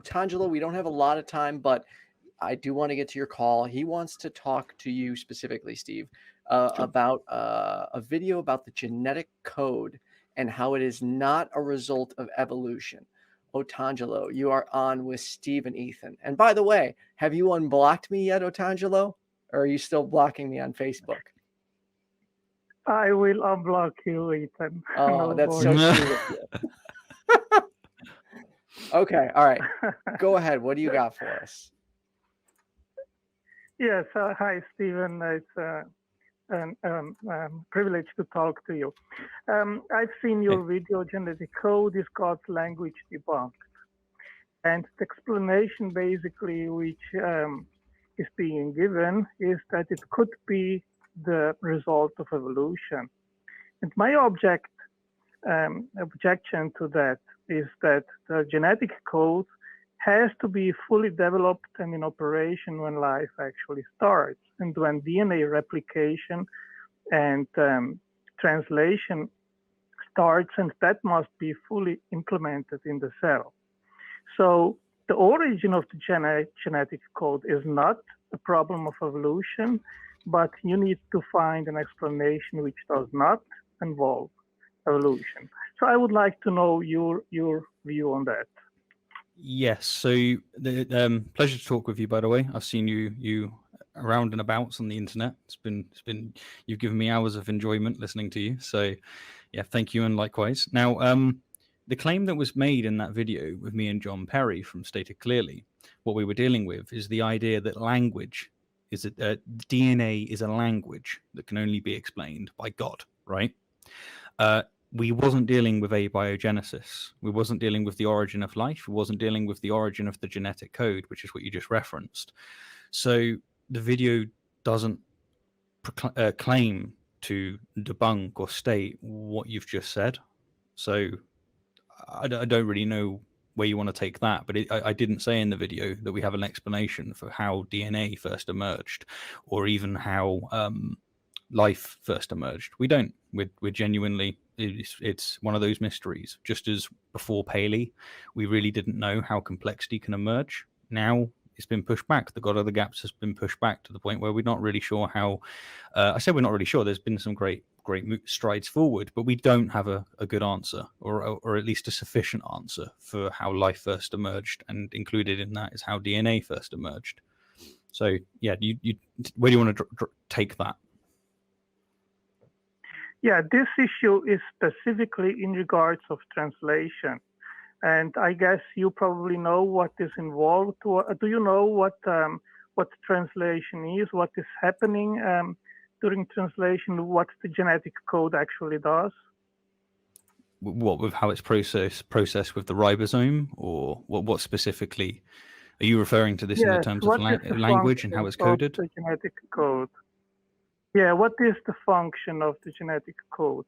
Tangelo, we don't have a lot of time, but I do want to get to your call. He wants to talk to you specifically, Steve, about a video about the genetic code and how it is not a result of evolution. Otangelo, you are on with Steve and Ethan. And by the way, have you unblocked me yet, Otangelo? Or are you still blocking me on Facebook? I will unblock you, Ethan. Oh, No that's worries. so sweet of you. Okay, all right. Go ahead. What do you got for us? Yes, hi, Stephen. It's a privilege to talk to you. I've seen your video, Genetic Code is God's Language Debunked. And the explanation basically which is being given is that it could be the result of evolution. And my objection to that is that the genetic code has to be fully developed and in operation when life actually starts, and when DNA replication and translation starts, and that must be fully implemented in the cell. So the origin of the genetic code is not a problem of evolution, but you need to find an explanation which does not involve evolution. So I would like to know your view on that. Yes. So the pleasure to talk with you. By the way, I've seen you around and about on the internet. It's been you've given me hours of enjoyment listening to you. So yeah, thank you, and likewise. Now, the claim that was made in that video with me and John Perry from Stated Clearly, what we were dealing with is the idea that language is DNA is a language that can only be explained by God, right? We wasn't dealing with abiogenesis. We wasn't dealing with the origin of life. We wasn't dealing with the origin of the genetic code, which is what you just referenced. So the video doesn't claim to debunk or state what you've just said. So I don't really know where you want to take that, but I didn't say in the video that we have an explanation for how DNA first emerged, or even how life first emerged. We don't. We're genuinely, it's one of those mysteries. Just as before Paley, we really didn't know how complexity can emerge. Now it's been pushed back. The God of the Gaps has been pushed back to the point where we're not really sure how. I said we're not really sure. There's been some great strides forward, but we don't have a good answer, or at least a sufficient answer for how life first emerged, and included in that is how DNA first emerged. So yeah, where do you want to take that? Yeah, this issue is specifically in regards of translation. And I guess you probably know what is involved. Do you know what translation is, what is happening during translation, what the genetic code actually does? What, with how it's processed with the ribosome, or what specifically? Are you referring to this in the terms of language and how it's coded? The genetic code. Yeah, what is the function of the genetic code?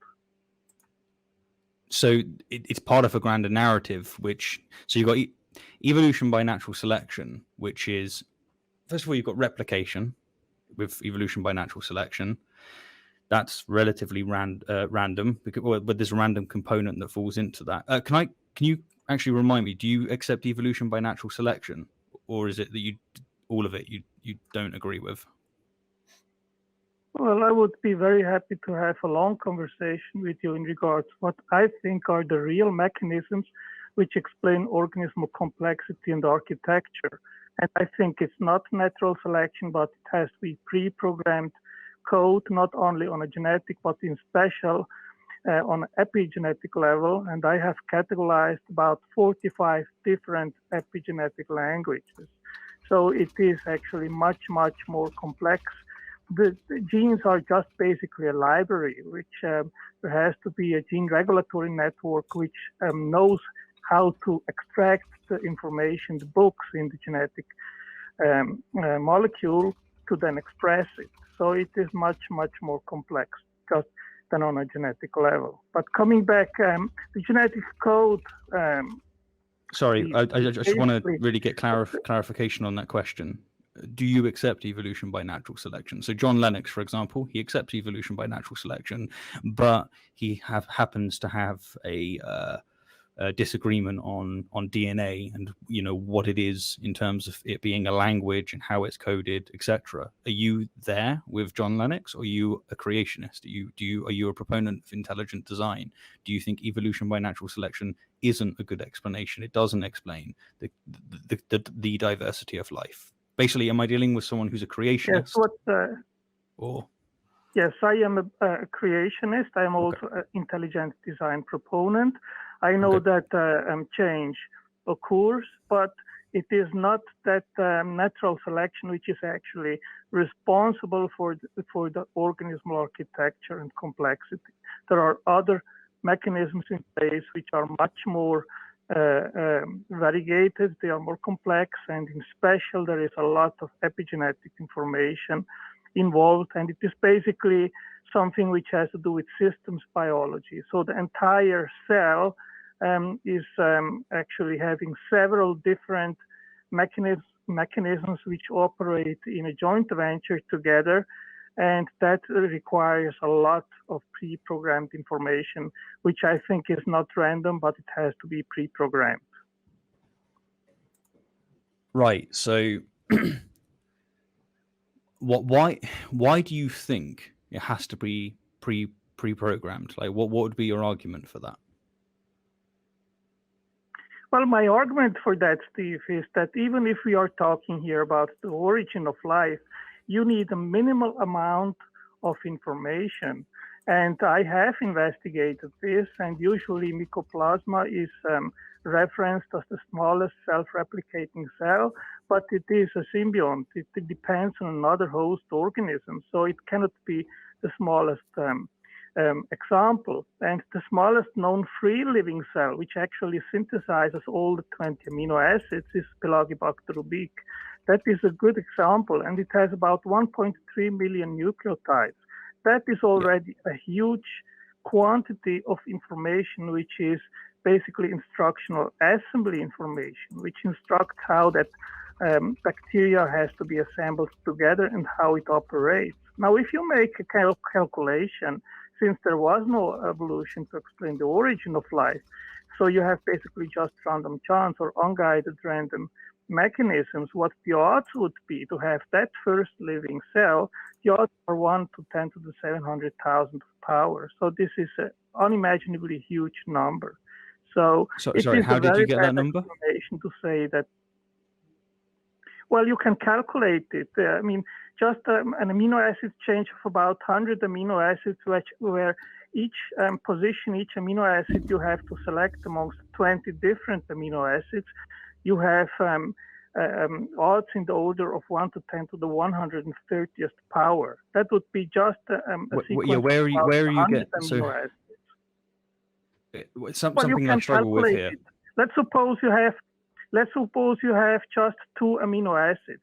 So it's part of a grander narrative, so you've got evolution by natural selection, which is, first of all, you've got replication with evolution by natural selection. That's relatively random, but there's a random component that falls into that. Can you actually remind me, do you accept evolution by natural selection, or is it that all of it you don't agree with? Well, I would be very happy to have a long conversation with you in regards to what I think are the real mechanisms which explain organismal complexity and architecture. And I think it's not natural selection, but it has to be pre-programmed code, not only on a genetic, but in special on epigenetic level. And I have categorized about 45 different epigenetic languages. So it is actually much, much more complex. The genes are just basically a library, which there has to be a gene regulatory network which knows how to extract the information, the books in the genetic molecule to then express it. So it is much, much more complex just than on a genetic level. But coming back, the genetic code. Sorry, I just want to really get clarification on that question. Do you accept evolution by natural selection? So John Lennox, for example, he accepts evolution by natural selection, but he happens to have a disagreement on DNA and what it is in terms of it being a language and how it's coded, etc. Are you there with John Lennox, or are you a creationist? Are you a proponent of intelligent design? Do you think evolution by natural selection isn't a good explanation? It doesn't explain the diversity of life. Basically, am I dealing with someone who's a creationist? Yes, I am a creationist. I am also an intelligent design proponent. I know that change occurs, but it is not that natural selection which is actually responsible for the organismal architecture and complexity. There are other mechanisms in place which are much more variegated, they are more complex, and in special there is a lot of epigenetic information involved, and it is basically something which has to do with systems biology. So the entire cell is actually having several different mechanisms which operate in a joint venture together, and that requires a lot of pre-programmed information, which I think is not random, but it has to be pre-programmed. Right. So why do you think it has to be pre-programmed? Like, what would be your argument for that? Well, my argument for that, Steve, is that even if we are talking here about the origin of life, you need a minimal amount of information. And I have investigated this, and usually mycoplasma is referenced as the smallest self-replicating cell, but it is a symbiont. It depends on another host organism, so it cannot be the smallest example. And the smallest known free living cell, which actually synthesizes all the 20 amino acids, is Pelagibacter rubique. That is a good example, and it has about 1.3 million nucleotides. That is already a huge quantity of information, which is basically instructional assembly information, which instructs how that bacteria has to be assembled together and how it operates. Now, if you make a kind of calculation, since there was no evolution to explain the origin of life, so you have basically just random chance or unguided random mechanisms, what the odds would be to have that first living cell, the odds are 1 to 10 to the 700,000 power. So this is an unimaginably huge number. So sorry, how did you get that number? To say that, well, you can calculate it. I mean, just an amino acid change of about 100 amino acids, where each position, each amino acid you have to select amongst 20 different amino acids. You have odds in the order of 1 to 10 to the 130th power. That would be just a sequence where are you getting amino acids. Something I struggle with here. Let's suppose you have just 2 amino acids.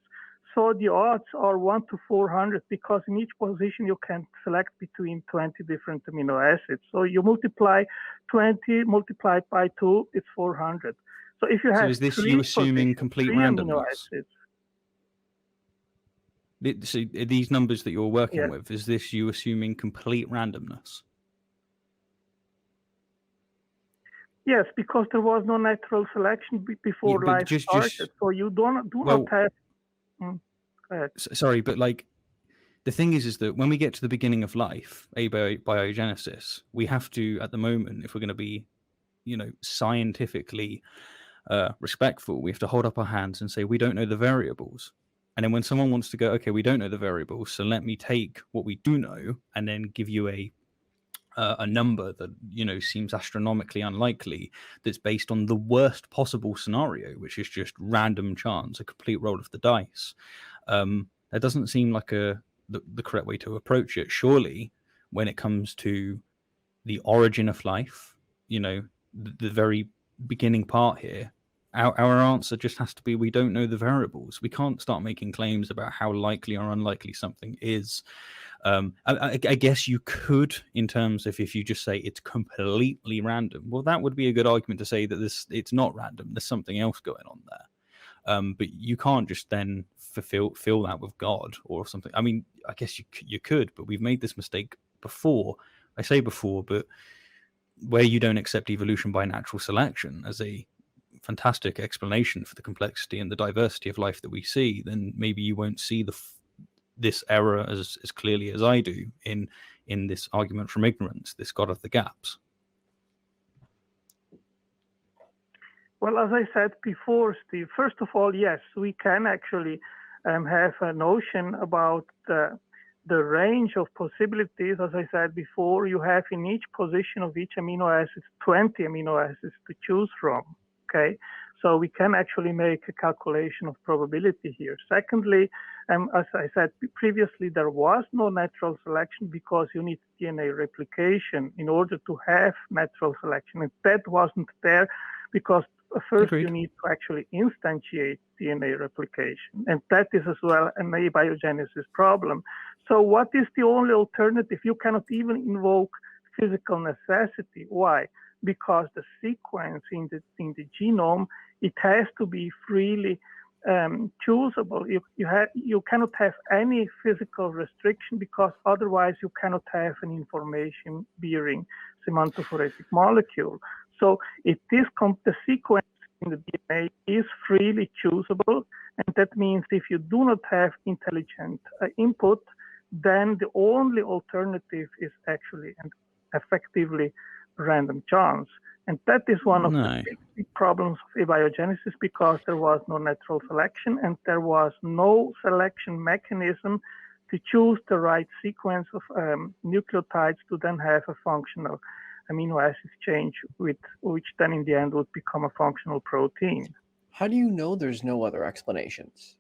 So the odds are 1 to 400, because in each position you can select between 20 different amino acids. So you multiply 20 multiplied by 2, it's 400. So if you have is this you assuming complete randomness? So these numbers that you're working with, is this you assuming complete randomness? Yes, because there was no natural selection before life started. So you do not have. Go ahead. Sorry, but like the thing is that when we get to the beginning of life, abiogenesis, we have to, at the moment, if we're going to be, scientifically respectful, we have to hold up our hands and say we don't know the variables. And then when someone wants to go, okay, we don't know the variables, so let me take what we do know and then give you a number that seems astronomically unlikely, that's based on the worst possible scenario, which is just random chance, a complete roll of the dice. That doesn't seem like the correct way to approach it. Surely, when it comes to the origin of life, the very beginning part here, our answer just has to be we don't know the variables. We can't start making claims about how likely or unlikely something is. I guess you could, in terms of if you just say it's completely random, well, that would be a good argument to say that it's not random. There's something else going on there. But you can't just then fill that with God or something. I mean, I guess you could, but we've made this mistake before. I say before, but where you don't accept evolution by natural selection as a fantastic explanation for the complexity and the diversity of life that we see, then maybe you won't see this error as clearly as I do in this argument from ignorance, this God of the gaps. Well, as I said before, Steve, first of all, yes, we can actually have a notion about the range of possibilities. As I said before, you have in each position of each amino acid 20 amino acids to choose from. Okay, so we can actually make a calculation of probability here. Secondly, as I said previously, there was no natural selection because you need DNA replication in order to have natural selection, and that wasn't there because first Agreed. You need to actually instantiate DNA replication, and that is as well an abiogenesis problem. So what is the only alternative? You cannot even invoke physical necessity. Why? Because the sequence in the genome, it has to be freely choosable. You cannot have any physical restriction because otherwise you cannot have an information bearing semantophoretic molecule. So it is the sequence in the DNA is freely choosable, and that means if you do not have intelligent input, then the only alternative is actually and effectively random chance. And that is one of the big problems of abiogenesis because there was no natural selection and there was no selection mechanism to choose the right sequence of nucleotides to then have a functional amino acid change, which then in the end would become a functional protein. How do you know there's no other explanations?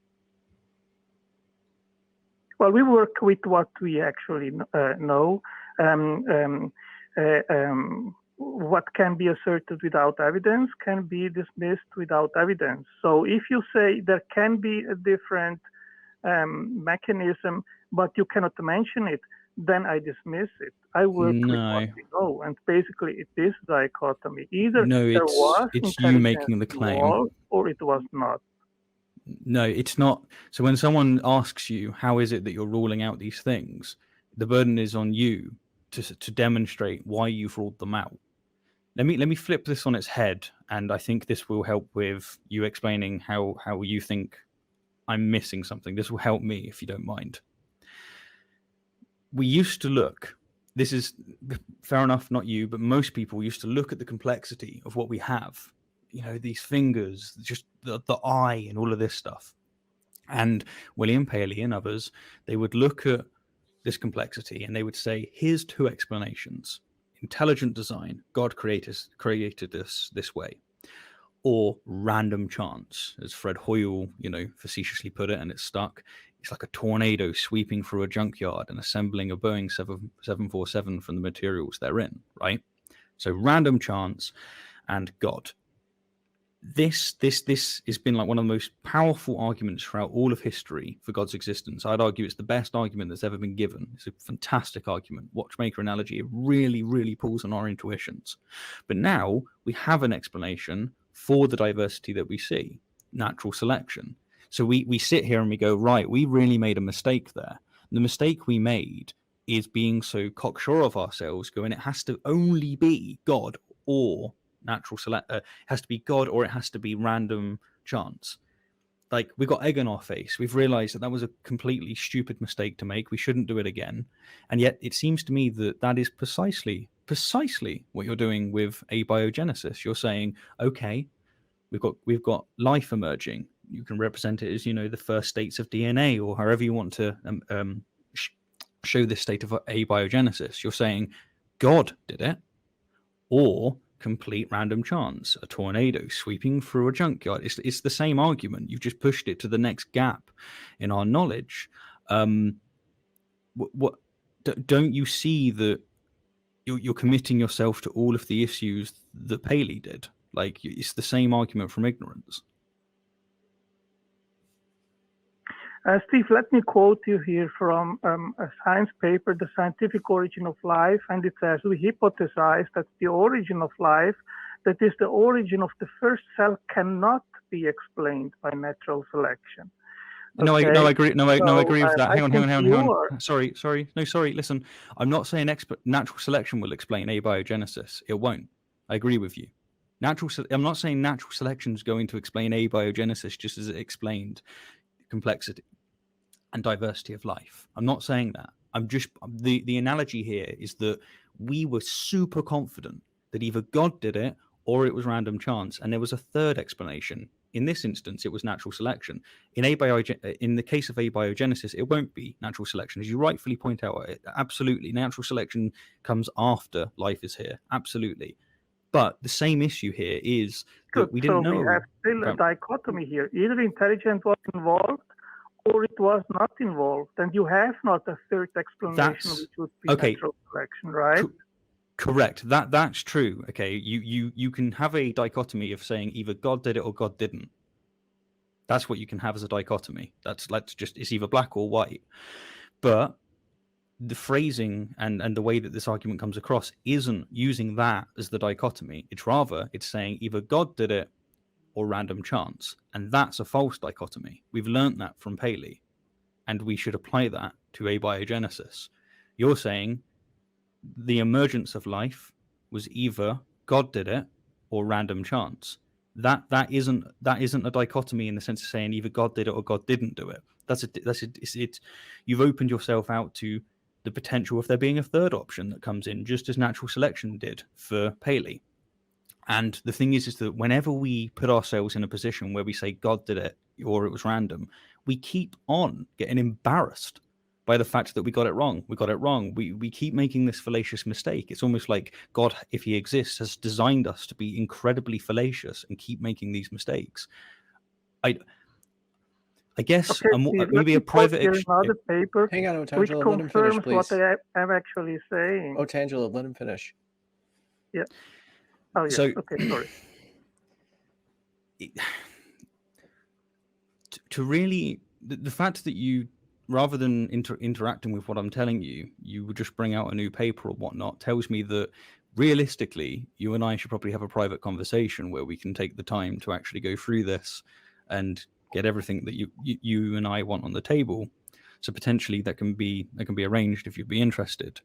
Well, we work with what we actually know. What can be asserted without evidence can be dismissed without evidence. So if you say there can be a different mechanism, but you cannot mention it, then I dismiss it. I work with what we know, and basically it is dichotomy. Either there was it's you making the claim, or it was not. No, it's not. So when someone asks you, how is it that you're ruling out these things, the burden is on you to demonstrate why you've ruled them out. Let me flip this on its head, and I think this will help with you explaining how you think I'm missing something. This will help me, if you don't mind. We used to look, this is fair enough, not you, but most people used to look at the complexity of what we have. You know, these fingers, just the eye and all of this stuff. And William Paley and others, they would look at this complexity and they would say, here's two explanations. Intelligent design, God created us this way. Or random chance, as Fred Hoyle, facetiously put it, and it's stuck. It's like a tornado sweeping through a junkyard and assembling a Boeing 747 from the materials they're in, right? So random chance and God. This has been like one of the most powerful arguments throughout all of history for God's existence. I'd argue it's the best argument that's ever been given. It's a fantastic argument. Watchmaker analogy, it really, really pulls on our intuitions. But now we have an explanation for the diversity that we see, natural selection. So we sit here and we go, right, we really made a mistake there. The mistake we made is being so cocksure of ourselves, going, it has to only be God or natural select. It has to be God or it has to be random chance. Like, we got egg on our face. We've realized that was a completely stupid mistake to make. We shouldn't do it again. And yet it seems to me that is precisely what you're doing with abiogenesis. You're saying, okay, we've got life emerging. You can represent it as, the first states of DNA or however you want to show this state of abiogenesis. You're saying God did it, or complete random chance, a tornado sweeping through a junkyard. It's the same argument. You've just pushed it to the next gap in our knowledge. Don't you see that you're committing yourself to all of the issues that Paley did? Like, it's the same argument from ignorance. Steve, let me quote you here from a science paper, The Scientific Origin of Life, and it says, we hypothesize that the origin of life, that is the origin of the first cell, cannot be explained by natural selection. No, I Okay, agree. No, I agree with that. I Hang on. think you are. Sorry. No, sorry. Listen, I'm not saying natural selection will explain abiogenesis. It won't. I agree with you. I'm not saying natural selection is going to explain abiogenesis just as it explained complexity and diversity of life. I'm not saying that. I'm just the analogy here is that we were super confident that either God did it or it was random chance, and there was a third explanation. In this instance, it was natural selection. In the case of abiogenesis, it won't be natural selection, as you rightfully point out. Absolutely, natural selection comes after life is here. Absolutely, but the same issue here is that we didn't know. So we have still a dichotomy here. Either intelligence was involved, or it was not involved, and you have not a third explanation, which would be natural selection, right? Correct. That's true. Okay, you can have a dichotomy of saying either God did it or God didn't. That's what you can have as a dichotomy. It's either black or white. But the phrasing and the way that this argument comes across isn't using that as the dichotomy. It's saying either God did it or random chance, and that's a false dichotomy. We've learnt that from Paley, and we should apply that to abiogenesis. You're saying the emergence of life was either God did it or random chance. That isn't a dichotomy in the sense of saying either God did it or God didn't do it. You've opened yourself out to the potential of there being a third option that comes in, just as natural selection did for Paley. And the thing is that whenever we put ourselves in a position where we say God did it or it was random, we keep on getting embarrassed by the fact that we got it wrong. We keep making this fallacious mistake. It's almost like God, if he exists, has designed us to be incredibly fallacious and keep making these mistakes. I guess maybe a private another paper. Hang on, Otangelo, which confirms let him finish, what I'm actually saying. Otangelo, let him finish. Yeah. Oh, yeah. So, okay, sorry. To really, the fact that you, rather than interacting with what I'm telling you, you would just bring out a new paper or whatnot, tells me that realistically, you and I should probably have a private conversation where we can take the time to actually go through this and get everything that you and I want on the table. So potentially that can be arranged if you'd be interested,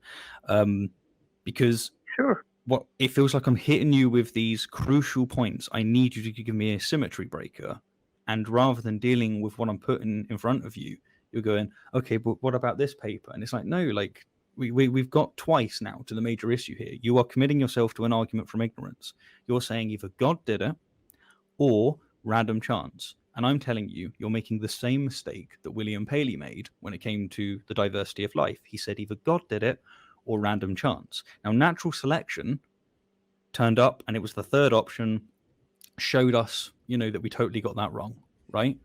because sure. What it feels like I'm hitting you with these crucial points. I need you to give me a symmetry breaker, and rather than dealing with what I'm putting in front of you, you're going, okay, but what about this paper? And it's like, no, like we've got twice now to the major issue here. You are committing yourself to an argument from ignorance. You're saying either God did it or random chance. And I'm telling you, you're making the same mistake that William Paley made when it came to the diversity of life. He said either God did it or random chance. Now, natural selection turned up, and it was the third option, showed us, that we totally got that wrong, right?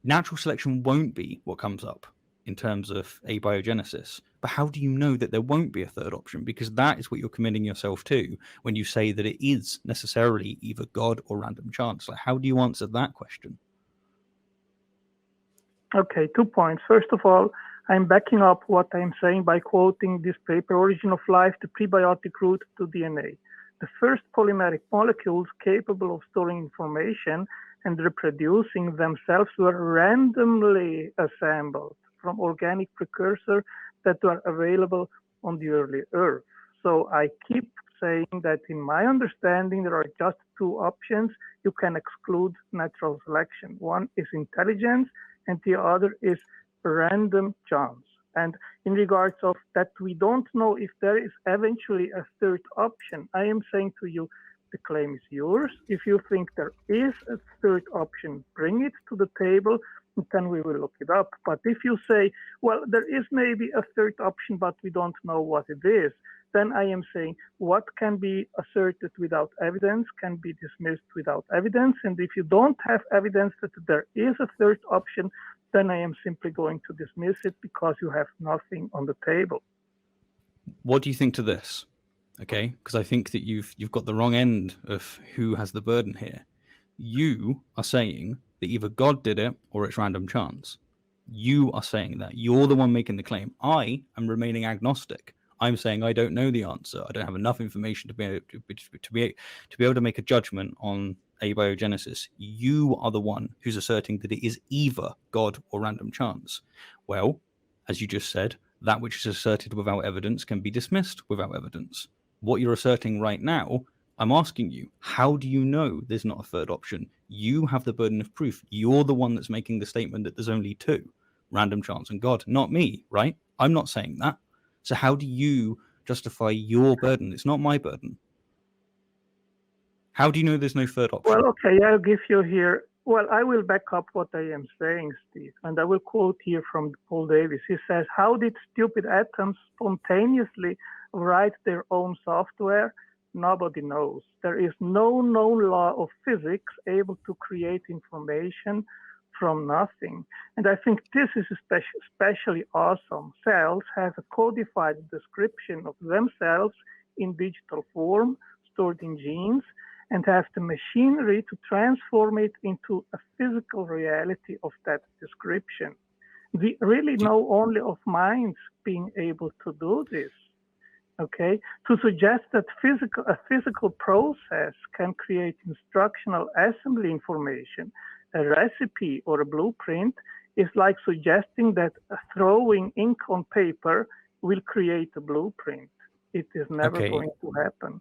Natural selection won't be what comes up in terms of abiogenesis. But how do you know that there won't be a third option? Because that is what you're committing yourself to when you say that it is necessarily either God or random chance. Like, how do you answer that question? Okay, 2 points. First of all, I'm backing up what I'm saying by quoting this paper, Origin of Life, the Prebiotic Route to DNA. The first polymeric molecules capable of storing information and reproducing themselves were randomly assembled from organic precursors that were available on the early Earth. So I keep saying that in my understanding, there are just two options. You can exclude natural selection. One is intelligence, and the other is random chance. And in regards of that, we don't know if there is eventually a third option. I am saying to you, the claim is yours. If you think there is a third option, bring it to the table, and then we will look it up. But if you say, well, there is maybe a third option, but we don't know what it is, then I am saying what can be asserted without evidence can be dismissed without evidence. And if you don't have evidence that there is a third option, then I am simply going to dismiss it because you have nothing on the table. What do you think to this? Okay, because I think that you've got the wrong end of who has the burden here. You are saying that either God did it or it's random chance. You are saying that. You're the one making the claim. I am remaining agnostic. I'm saying I don't know the answer. I don't have enough information to be able to make a judgment on abiogenesis, you are the one who's asserting that it is either God or random chance. Well, as you just said, that which is asserted without evidence can be dismissed without evidence. What you're asserting right now, I'm asking you, how do you know there's not a third option? You have the burden of proof. You're the one that's making the statement that there's only two, random chance and God, not me, right? I'm not saying that. So how do you justify your burden? It's not my burden. How do you know there's no third option? Well, okay, I'll give you here. Well, I will back up what I am saying, Steve, and I will quote here from Paul Davies. He says, "How did stupid atoms spontaneously write their own software? Nobody knows. There is no known law of physics able to create information from nothing." And I think this is especially awesome. Cells have a codified description of themselves in digital form, stored in genes, and have the machinery to transform it into a physical reality of that description. We really know only of minds being able to do this. Okay, to suggest that a physical process can create instructional assembly information, a recipe or a blueprint, is like suggesting that throwing ink on paper will create a blueprint. It is never going to happen.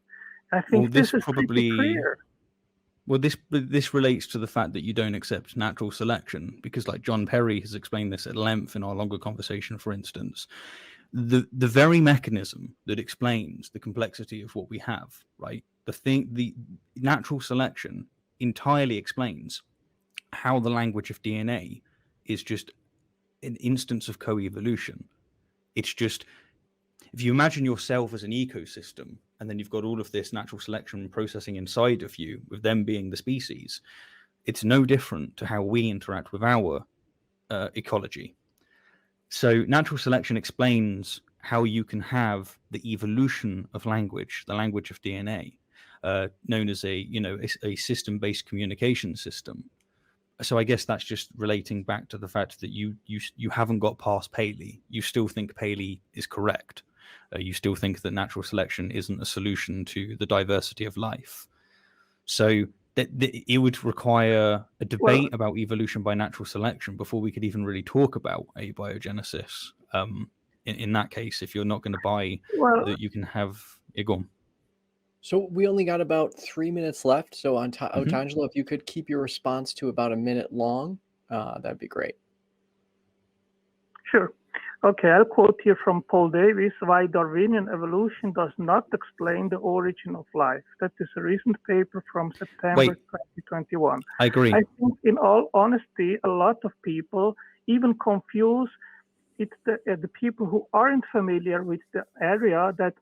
I think this is probably clear. Well, this relates to the fact that you don't accept natural selection, because like John Perry has explained this at length in our longer conversation, for instance. The very mechanism that explains the complexity of what we have, right? The natural selection entirely explains how the language of DNA is just an instance of coevolution. It's just, if you imagine yourself as an ecosystem, and then you've got all of this natural selection processing inside of you, with them being the species, it's no different to how we interact with our ecology. So natural selection explains how you can have the evolution of language, the language of DNA, known as a system-based communication system. So I guess that's just relating back to the fact that you haven't got past Paley. You still think Paley is correct. You still think that natural selection isn't a solution to the diversity of life. So it would require a debate about evolution by natural selection before we could even really talk about abiogenesis. In that case, if you're not going to buy that you can have it gone. So we only got about 3 minutes left. So Otangelo, if you could keep your response to about a minute long, that'd be great. Sure. Okay, I'll quote here from Paul Davies, "Why Darwinian evolution does not explain the origin of life." That is a recent paper from September 2021. I agree. I think, in all honesty, a lot of people even confuse it's the people who aren't familiar with the area that,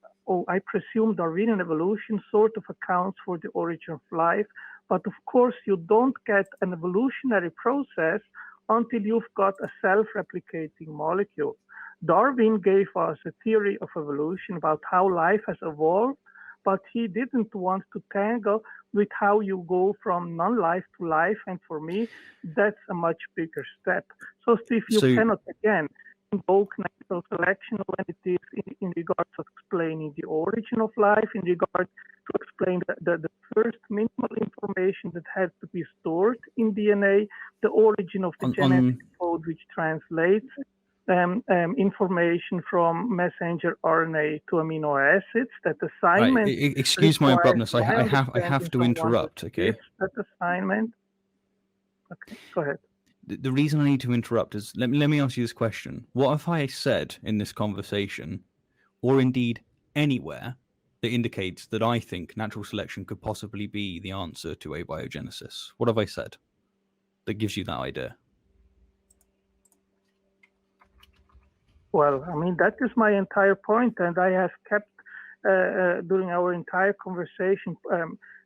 I presume Darwinian evolution sort of accounts for the origin of life. But of course, you don't get an evolutionary process until you've got a self-replicating molecule. Darwin gave us a theory of evolution about how life has evolved, but he didn't want to tangle with how you go from non-life to life. And for me, that's a much bigger step. So, Steve, you cannot, again, invoke natural selection when it is in regards to explaining the origin of life, in regard to explain the first minimal information that has to be stored in DNA, the origin of the genetic code which translates information from messenger RNA to amino acids. That assignment. Right. Excuse my abruptness. I have to interrupt. Okay. That assignment. Okay. Go ahead. The reason I need to interrupt is let me ask you this question: what have I said in this conversation, or indeed anywhere, that indicates that I think natural selection could possibly be the answer to abiogenesis? What have I said that gives you that idea? Well, I mean, that is my entire point, and I have kept, during our entire conversation,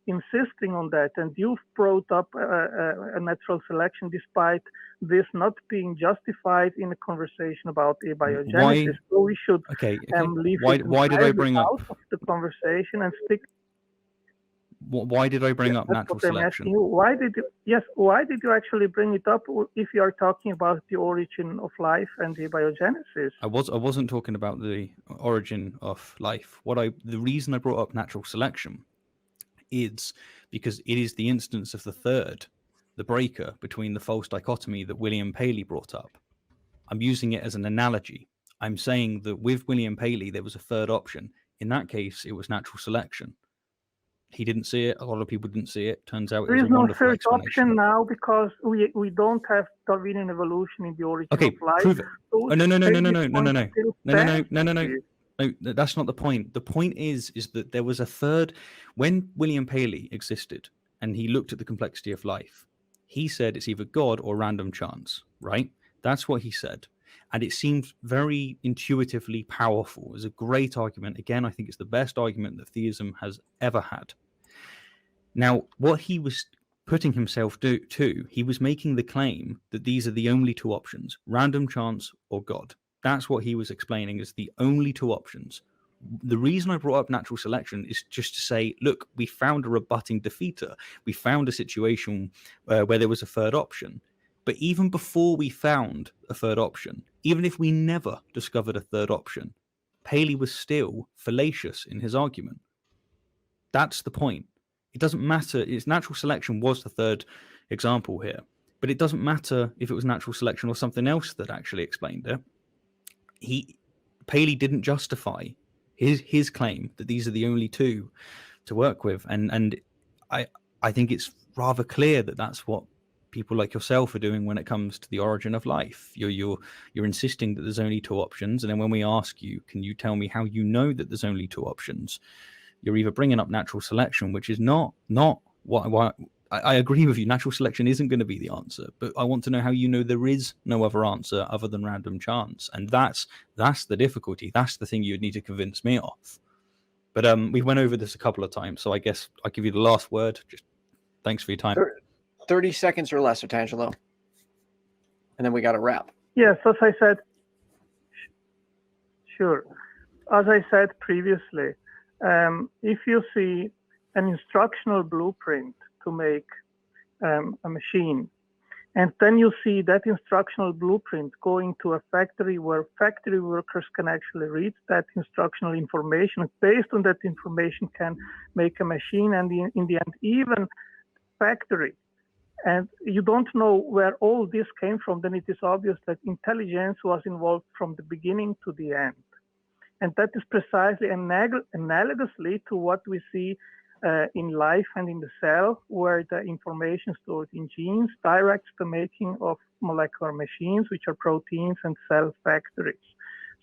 insisting on that. And you've brought up a natural selection despite this not being justified in a conversation about abiogenesis. So we should leave why did I bring out of the conversation and stick. Why did I bring up natural selection? Why did you actually bring it up if you are talking about the origin of life and the abiogenesis? I wasn't talking about the origin of life. The reason I brought up natural selection is because it is the instance of the third, the breaker between the false dichotomy that William Paley brought up. I'm using it as an analogy. I'm saying that with William Paley, there was a third option. In that case, it was natural selection. He didn't see it. A lot of people didn't see it. Turns out it There was is a no wonderful third explanation. option now because we don't have Darwinian evolution in the origin Okay, of life. prove it. So Oh, no. Paley's point still stands. No, that's not the point. The point is that there was a third. When William Paley existed and he looked at the complexity of life, he said it's either God or random chance, right? That's what he said. And it seemed very intuitively powerful. It was a great argument. Again, I think it's the best argument that theism has ever had. Now, what he was putting himself to, he was making the claim that these are the only two options, random chance or God. That's what he was explaining as the only two options. The reason I brought up natural selection is just to say, look, we found a rebutting defeater. We found a situation where there was a third option. But even before we found a third option, even if we never discovered a third option, Paley was still fallacious in his argument. That's the point. It doesn't matter. It's natural selection was the third example here, but it doesn't matter if it was natural selection or something else that actually explained it. Paley didn't justify his claim that these are the only two to work with, and I think it's rather clear that that's what people like yourself are doing when it comes to the origin of life. You're insisting that there's only two options, and then when we ask you, can you tell me how you know that there's only two options? You're either bringing up natural selection, which is not what I agree with you. Natural selection isn't going to be the answer, but I want to know how you know there is no other answer other than random chance, and that's the difficulty. That's the thing you'd need to convince me of. But we went over this a couple of times, so I guess I'll give you the last word. Just thanks for your time. 30 seconds or less, Otangelo. And then we got to wrap. Yes, as I said, sure. As I said previously, if you see an instructional blueprint to make a machine, and then you see that instructional blueprint going to a factory where factory workers can actually read that instructional information, based on that information can make a machine, and in the end, even factory, and you don't know where all this came from, then it is obvious that intelligence was involved from the beginning to the end. And that is precisely analogously to what we see in life and in the cell, where the information stored in genes directs the making of molecular machines, which are proteins and cell factories.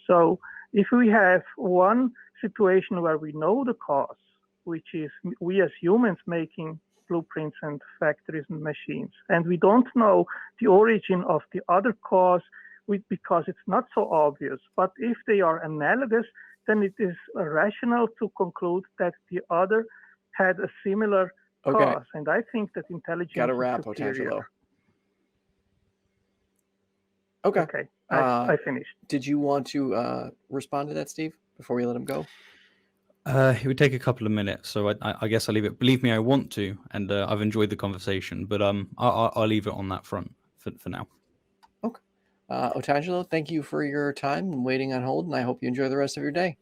So if we have one situation where we know the cause, which is we as humans making blueprints and factories and machines, and we don't know the origin of the other cause because it's not so obvious, but if they are analogous, then it is rational to conclude that the other had a similar cause, and I think that intelligence Got to wrap, is superior. Otangelo. Okay. I finished. Did you want to respond to that, Steve, before we let him go? It would take a couple of minutes, so I guess I'll leave it. Believe me, I want to, and I've enjoyed the conversation, but I'll leave it on that front for now. Okay. Otangelo, thank you for your time and waiting on hold, and I hope you enjoy the rest of your day.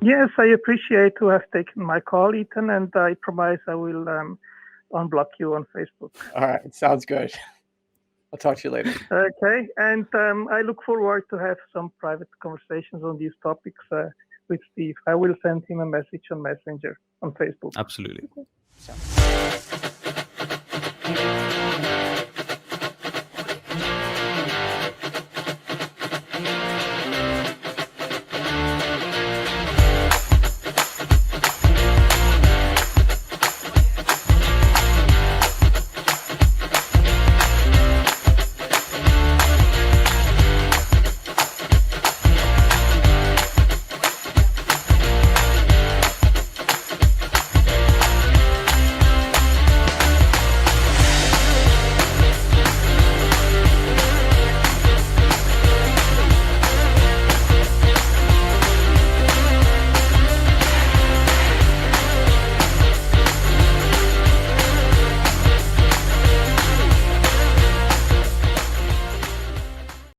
Yes, I appreciate to have taken my call, Ethan, and I promise I will unblock you on Facebook. All right, sounds good. I'll talk to you later. Okay, and I look forward to have some private conversations on these topics with Steve. I will send him a message on Messenger on Facebook. Absolutely. Sounds